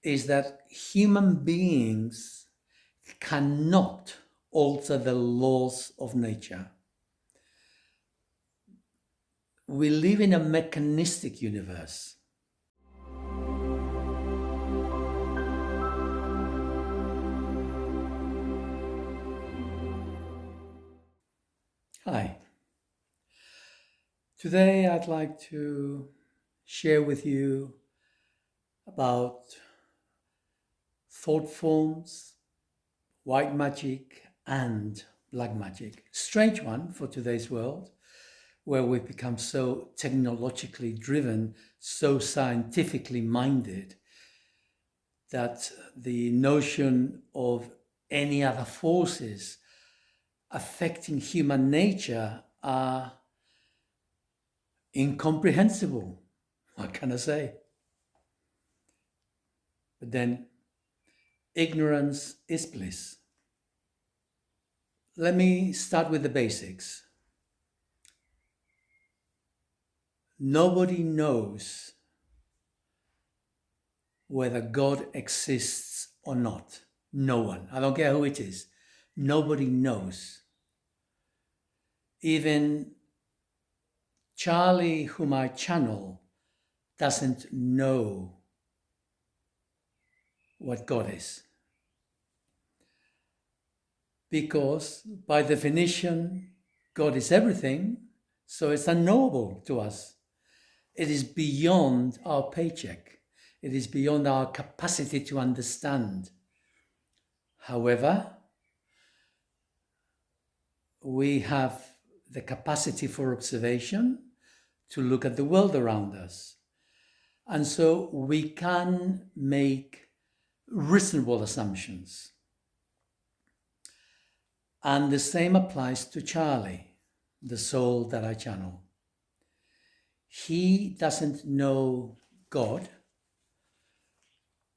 is that human beings cannot alter the laws of nature. We live in a mechanistic universe. Hi. Today I'd like to share with you about thought forms, WhiteMagic and BlackMagic. Strange one for today's world, where we've become so technologically driven, so scientifically minded, that the notion of any other forces affecting human nature are incomprehensible. What can I say? But then, ignorance is bliss. Let me start with the basics. Nobody knows whether God exists or not. No one. I don't care who it is. Nobody knows. Even Charlie, whom I channel, doesn't know what God is. Because by definition, God is everything, so it's unknowable to us. It is beyond our paycheck. It is beyond our capacity to understand. However, we have the capacity for observation to look at the world around us. And so we can make reasonable assumptions. And the same applies to Charlie, the soul that I channel. He doesn't know God,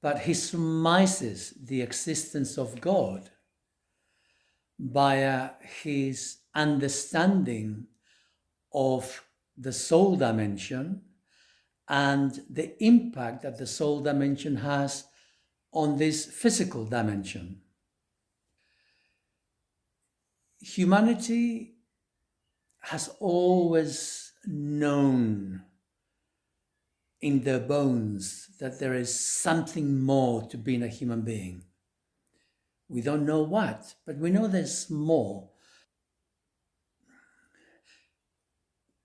but he surmises the existence of God via his understanding of the soul dimension and the impact that the soul dimension has on this physical dimension. Humanity has always known in their bones that there is something more to being a human being. We don't know what, but we know there's more.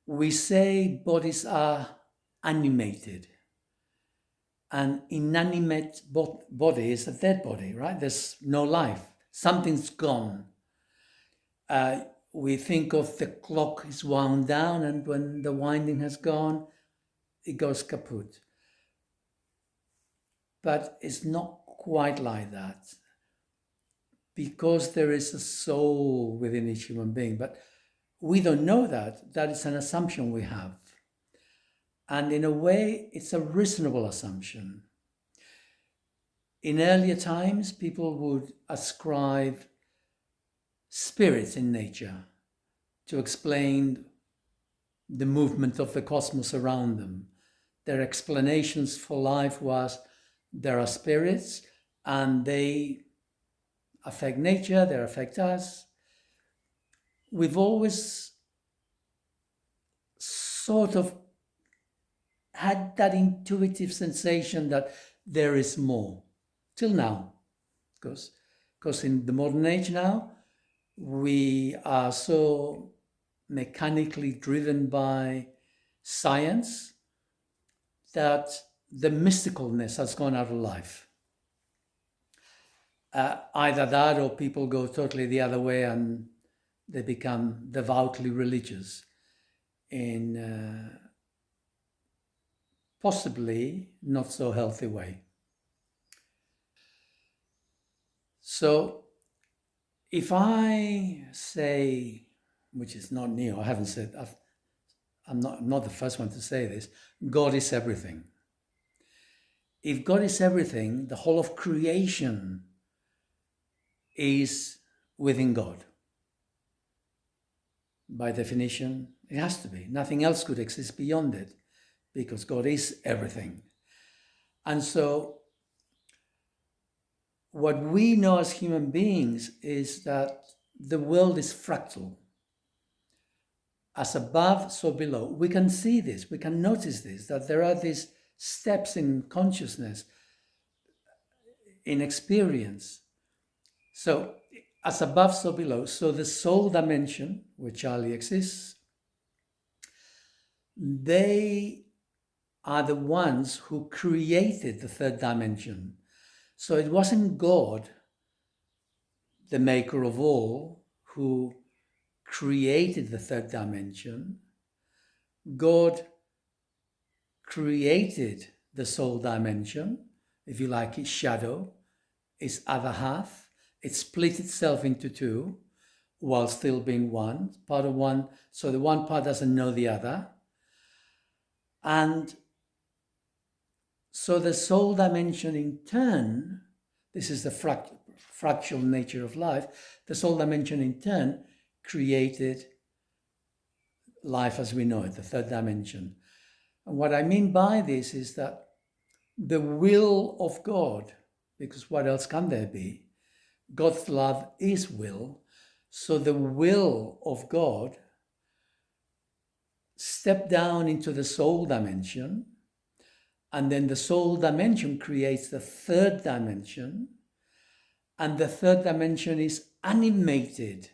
We say bodies are animated. An inanimate body is a dead body, right? There's no life. Something's gone. We think of the clock is wound down, and when the winding has gone, it goes kaput. But it's not quite like that, because there is a soul within each human being. But we don't know that. That is an assumption we have. And in a way, it's a reasonable assumption. In earlier times, people would ascribe spirits in nature to explain the movement of the cosmos around them. Their explanations for life was there are spirits and they affect nature, they affect us. We've always sort of had that intuitive sensation that there is more, till now. Because in the modern age now, we are so mechanically driven by science that the mysticalness has gone out of life. Either that, or people go totally the other way and they become devoutly religious in possibly not so healthy way. So if I say, which is not new, I haven't said, I'm not the first one to say this, God is everything. If God is everything, the whole of creation is within God. By definition, it has to be. Nothing else could exist beyond it, because God is everything. And so what we know as human beings is that the world is fractal. As above, so below. We can see this, we can notice this, that there are these steps in consciousness, in experience. So, as above, so below. So the soul dimension, where Charlie exists, they are the ones who created the third dimension. So it wasn't God, the maker of all, who created the third dimension. God created the soul dimension, if you like, its shadow, its other half. It split itself into two while still being one, part of one. So the one part doesn't know the other. And so the soul dimension in turn, this is the fractal nature of life, the soul dimension in turn created life as we know it, the third dimension. And what I mean by this is that the will of God, because what else can there be? God's love is will. So the will of God stepped down into the soul dimension, and then the soul dimension creates the third dimension, and the third dimension is animated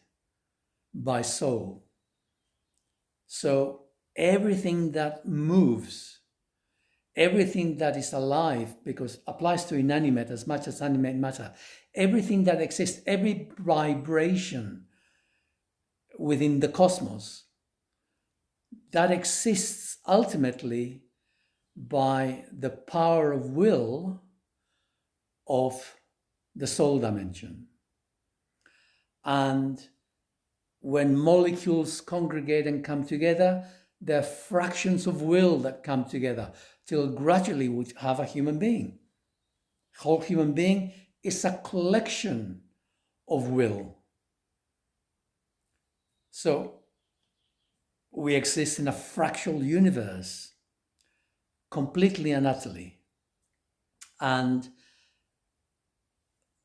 by soul. So everything that moves, everything that is alive, because it applies to inanimate as much as animate matter, everything that exists, every vibration within the cosmos, that exists ultimately by the power of will of the soul dimension. And when molecules congregate and come together, there are fractions of will that come together till gradually we have a human being. The whole human being is a collection of will. So we exist in a fractal universe, completely and utterly. And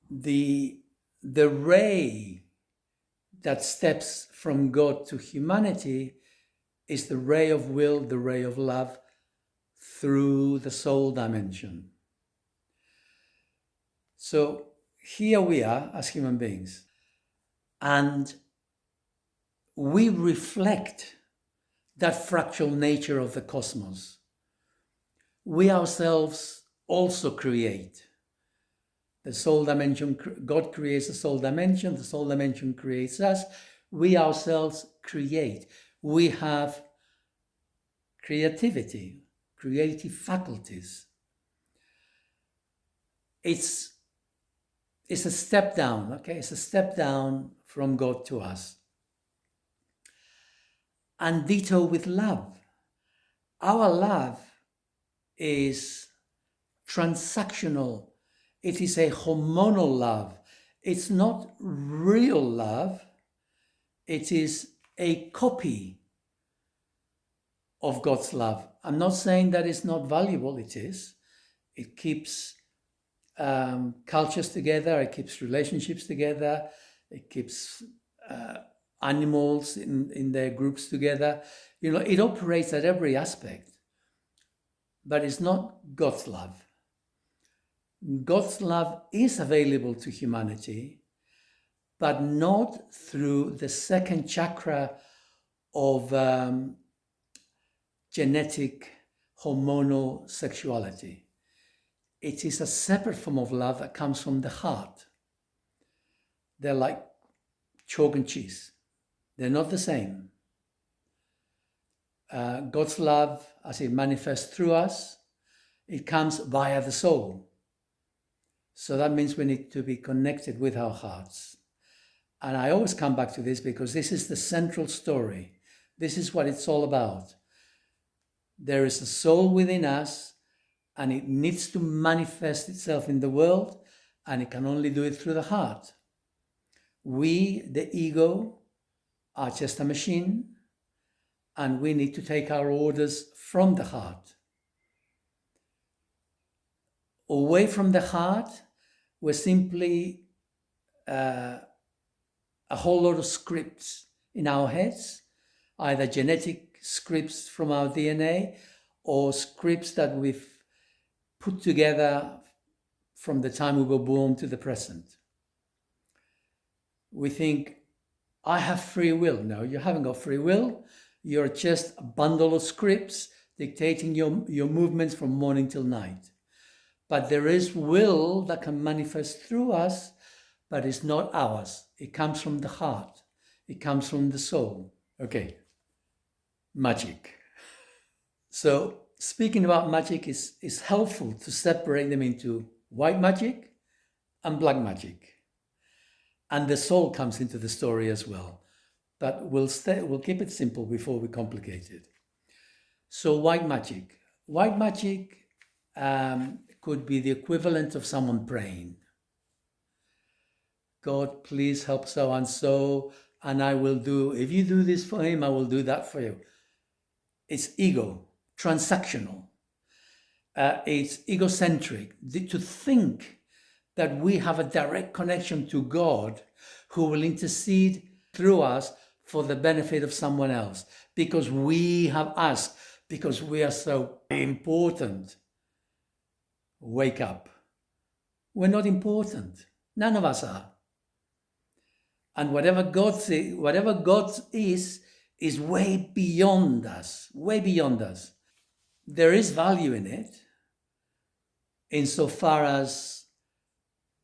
the ray that steps from God to humanity is the ray of will, the ray of love through the soul dimension. So here we are as human beings, and we reflect that fractal nature of the cosmos. We ourselves also create. The soul dimension, God creates the soul dimension creates us. We ourselves create. We have creativity, creative faculties. It's a step down, okay? It's a step down from God to us. And ditto with love. Our love is transactional. It is a hormonal love. It's not real love. It is a copy of God's love. I'm not saying that it's not valuable. It is. It keeps cultures together. It keeps relationships together. It keeps animals in their groups together. You know, it operates at every aspect. But it's not God's love. God's love is available to humanity, but not through the second chakra of genetic hormonal sexuality. It is a separate form of love that comes from the heart. They're like chalk and cheese. They're not the same. God's love, as it manifests through us, it comes via the soul. So that means we need to be connected with our hearts. And I always come back to this because this is the central story. This is what it's all about. There is a soul within us, and it needs to manifest itself in the world, and it can only do it through the heart. We, the ego, are just a machine, and we need to take our orders from the heart. Away from the heart, We're simply a whole lot of scripts in our heads, either genetic scripts from our DNA or scripts that we've put together from the time we were born to the present. We think, I have free will. No, you haven't got free will. You're just a bundle of scripts dictating your movements from morning till night. But there is will that can manifest through us, but it's not ours. It comes from the heart. It comes from the soul. Okay, magic. So speaking about magic is helpful to separate them into white magic and black magic. And the soul comes into the story as well. But we'll keep it simple before we complicate it. So white magic. White magic could be the equivalent of someone praying. God, please help so and so, and I will do, if you do this for him, I will do that for you. It's ego, transactional. It's egocentric. To think that we have a direct connection to God who will intercede through us for the benefit of someone else because we have asked, because we are so important. Wake up. We're not important. None of us are. And whatever God is way beyond us, way beyond us. There is value in it, insofar as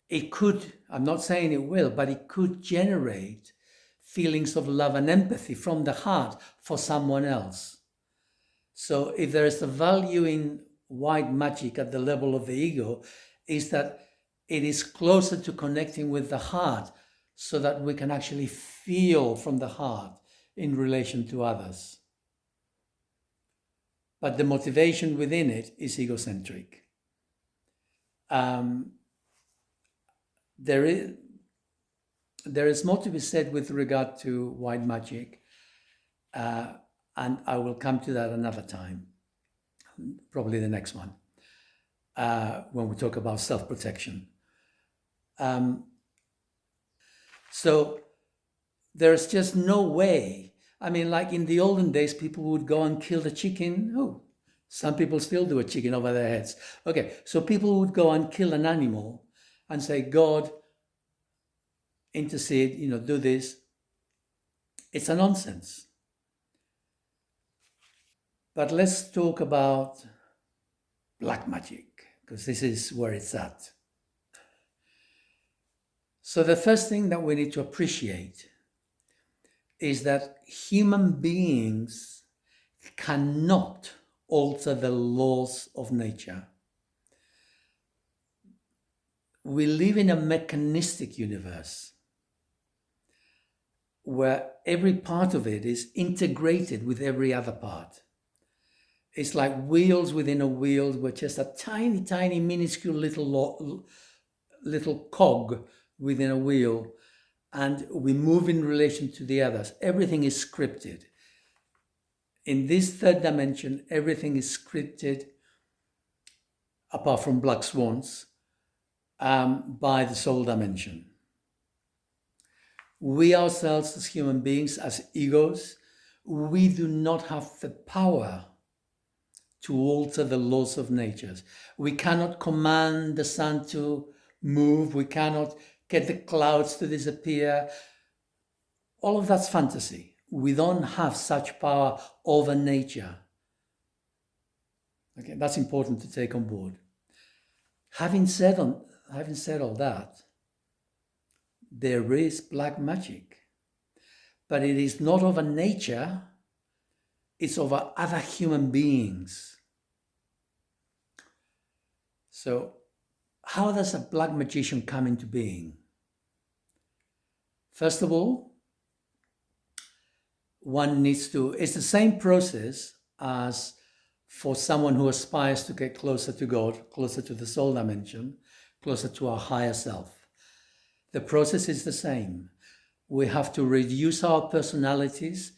it could, I'm not saying it will, but it could generate feelings of love and empathy from the heart for someone else. So if there is a value in white magic at the level of the ego, is that it is closer to connecting with the heart so that we can actually feel from the heart in relation to others. But the motivation within it is egocentric. There is more to be said with regard to white magic, and I will come to that another time, probably the next one, when we talk about self-protection. So there's just no way. I mean, like in the olden days, people would go and kill the chicken. Oh, some people still do a chicken over their heads. Okay, so people would go and kill an animal and say, God, intercede, do this. It's a nonsense. But let's talk about black magic, because this is where it's at. So the first thing that we need to appreciate is that human beings cannot alter the laws of nature. We live in a mechanistic universe where every part of it is integrated with every other part. It's like wheels within a wheel, which just a tiny, tiny, minuscule little cog within a wheel, and we move in relation to the others. Everything is scripted. In this third dimension, everything is scripted, apart from black swans, by the soul dimension. We ourselves as human beings, as egos, we do not have the power to alter the laws of nature. We cannot command the sun to move. We cannot get the clouds to disappear. All of that's fantasy. We don't have such power over nature. Okay, that's important to take on board. Having said all that, there is black magic, but it is not over nature, it's over other human beings. So how does a black magician come into being? First of all, it's the same process as for someone who aspires to get closer to God, closer to the soul dimension, closer to our higher self. The process is the same. We have to reduce our personalities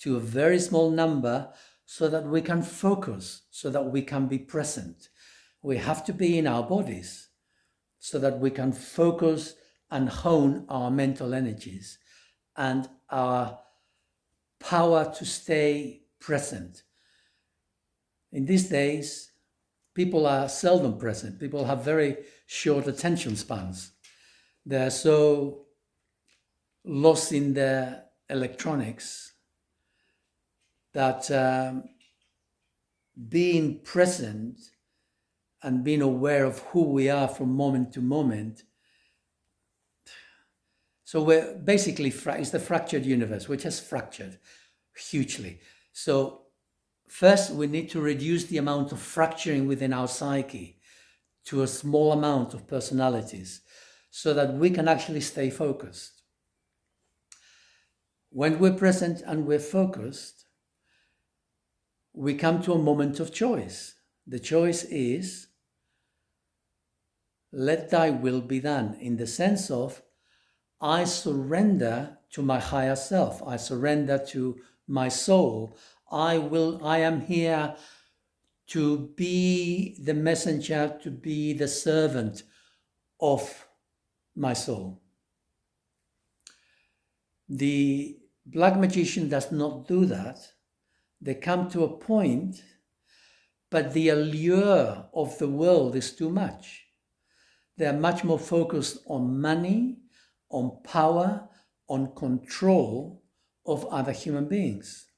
to a very small number so that we can focus, so that we can be present. We have to be in our bodies so that we can focus and hone our mental energies and our power to stay present. In these days, people are seldom present. People have very short attention spans. They're so lost in their electronics that being present and being aware of who we are from moment to moment. So we're basically, it's the fractured universe, which has fractured hugely. So first, we need to reduce the amount of fracturing within our psyche to a small amount of personalities so that we can actually stay focused. When we're present and we're focused, we come to a moment of choice. The choice is, let thy will be done, in the sense of, I surrender to my higher self. I surrender to my soul. I am here to be the messenger, to be the servant of my soul. The black magician does not do that. They come to a point, but the allure of the world is too much. They are much more focused on money, on power, on control of other human beings.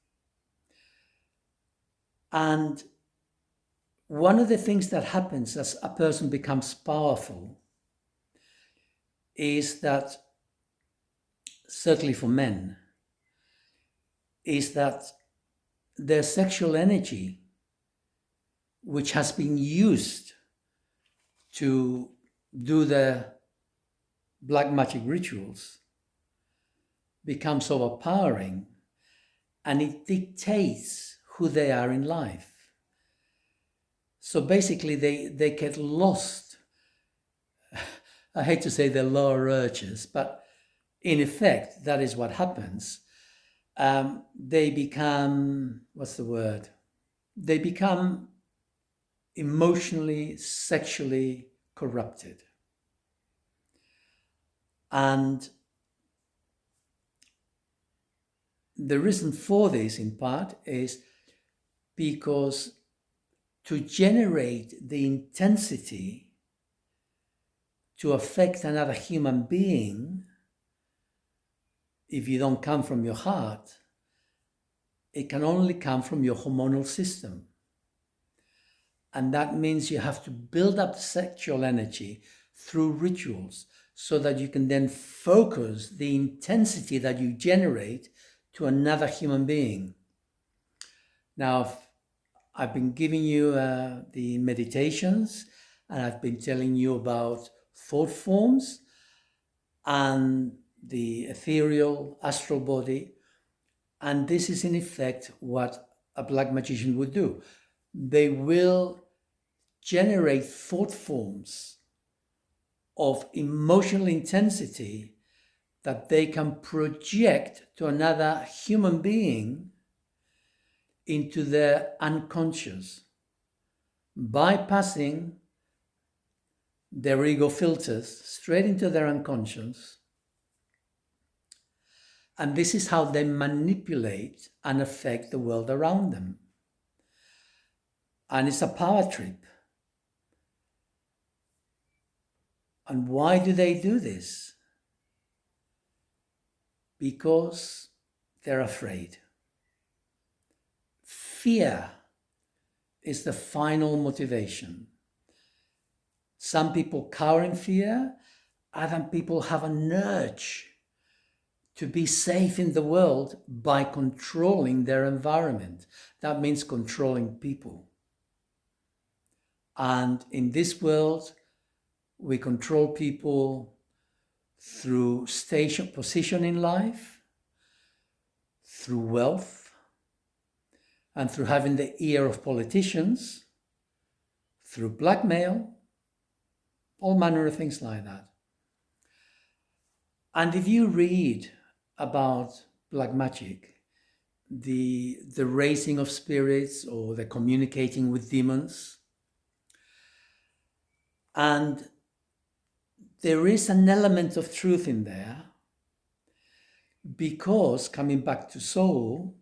And one of the things that happens as a person becomes powerful is that, certainly for men, is that their sexual energy, which has been used to do their black magic rituals, becomes overpowering, and it dictates who they are in life. So basically they get lost. I hate to say the lower urges, but in effect, that is what happens. They become, They become emotionally, sexually corrupted. And the reason for this, in part, is because to generate the intensity to affect another human being, if you don't come from your heart, it can only come from your hormonal system. And that means you have to build up sexual energy through rituals so that you can then focus the intensity that you generate to another human being. Now, I've been giving you the meditations, and I've been telling you about thought forms and the ethereal astral body. And this is in effect what a black magician would do. They will generate thought forms of emotional intensity that they can project to another human being into their unconscious, bypassing their ego filters straight into their unconscious. And this is how they manipulate and affect the world around them. And it's a power trip. And why do they do this? Because they're afraid. Fear is the final motivation. Some people cower in fear, other people have an urge to be safe in the world by controlling their environment. That means controlling people. And in this world, we control people through position in life, through wealth, and through having the ear of politicians, through blackmail, all manner of things like that. And if you read about black magic, the raising of spirits or the communicating with demons, and there is an element of truth in there, because coming back to soul,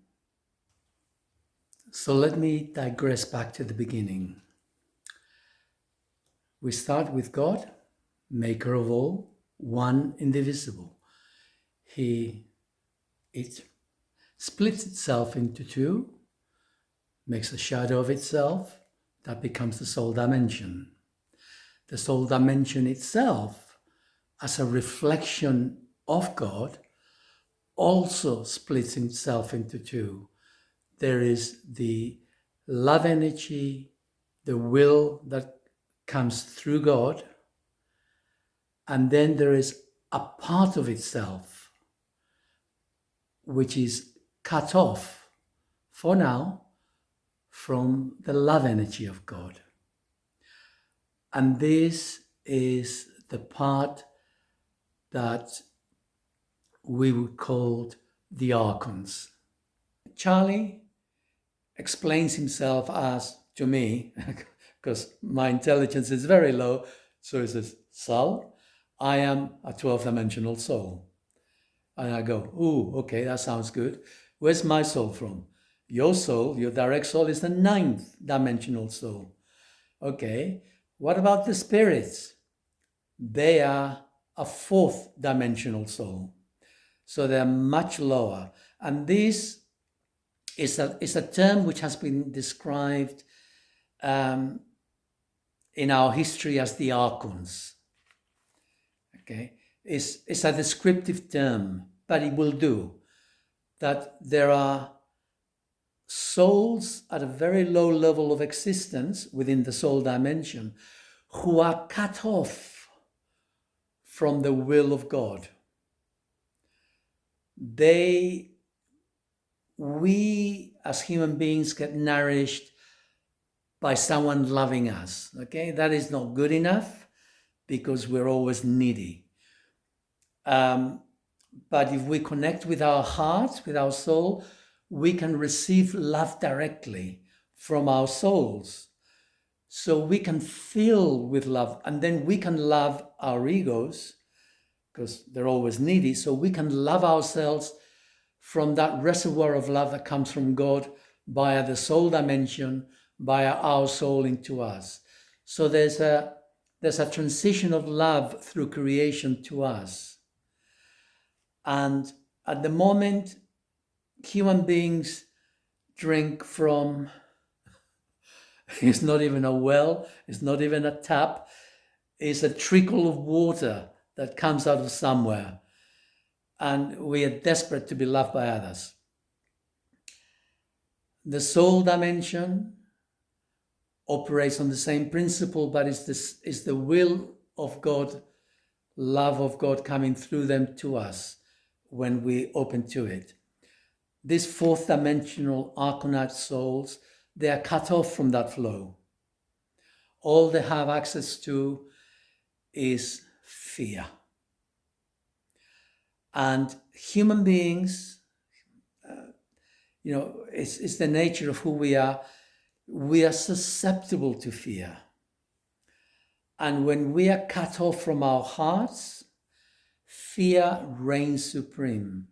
so let me digress back to the beginning. We start with God, maker of all, one, indivisible. It splits itself into two, makes a shadow of itself, that becomes the soul dimension. The soul dimension itself, as a reflection of God, also splits itself into two. There is the love energy, the will that comes through God, and then there is a part of itself which is cut off for now from the love energy of God. And this is the part that we would call the Archons. Charlie explains himself as, to me, because my intelligence is very low, so he says, Sal, I am a 12th-dimensional soul. And I go, ooh, okay, that sounds good. Where's my soul from? Your soul, your direct soul, is the 9th-dimensional soul. Okay, what about the spirits? They are a 4th-dimensional soul. So they're much lower. And this is a term which has been described in our history as the Archons. Okay, it's a descriptive term, but it will do. That there are souls at a very low level of existence within the soul dimension who are cut off from the will of God. We as human beings get nourished by someone loving us. Okay, that is not good enough because we're always needy. But if we connect with our heart, with our soul, we can receive love directly from our souls. So we can fill with love, and then we can love our egos because they're always needy. So we can love ourselves from that reservoir of love that comes from God via the soul dimension, via our soul into us. So there's a transition of love through creation to us. And at the moment, human beings drink from, it's not even a well, it's not even a tap, it's a trickle of water that comes out of somewhere. And we are desperate to be loved by others. The soul dimension operates on the same principle, but it's the will of God, love of God coming through them to us when we open to it. These 4th-dimensional Archonite souls, they are cut off from that flow. All they have access to is fear. And human beings, it's the nature of who we are. We are susceptible to fear. And when we are cut off from our hearts, fear reigns supreme.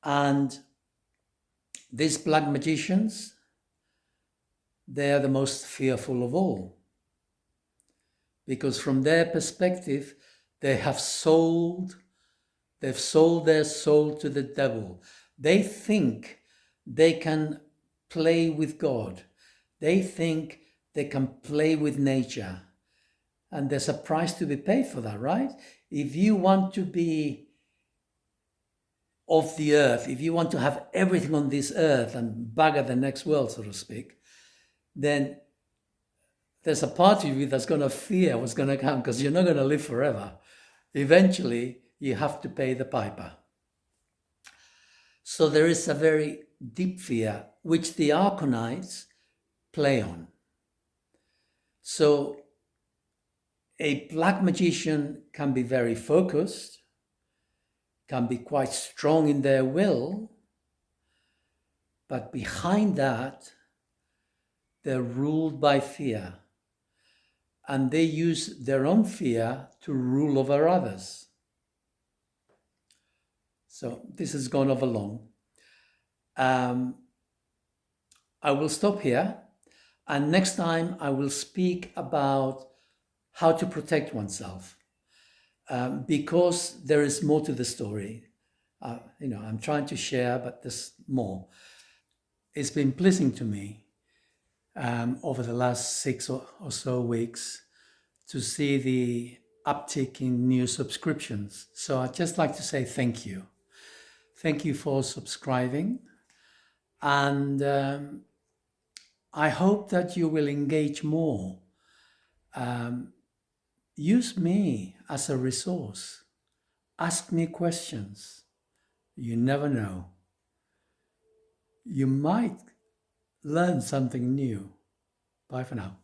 And these black magicians, they are the most fearful of all. Because from their perspective, they've sold their soul to the devil. They think they can play with God. They think they can play with nature. And there's a price to be paid for that, right? If you want to be of the earth, if you want to have everything on this earth and bugger the next world, so to speak, then there's a part of you that's going to fear what's going to come because you're not going to live forever. Eventually, you have to pay the piper. So there is a very deep fear, which the Archonites play on. So a black magician can be very focused, can be quite strong in their will, but behind that, they're ruled by fear. and they use their own fear to rule over others. So this has gone over long. I will stop here, and next time I will speak about how to protect oneself, because there is more to the story. I'm trying to share, but there's more. It's been pleasing to me over the last 6 or so weeks to see the uptick in new subscriptions. So I'd just like to say thank you. Thank you for subscribing. And I hope that you will engage more. Use me as a resource. Ask me questions. You never know. You might learn something new. Bye for now.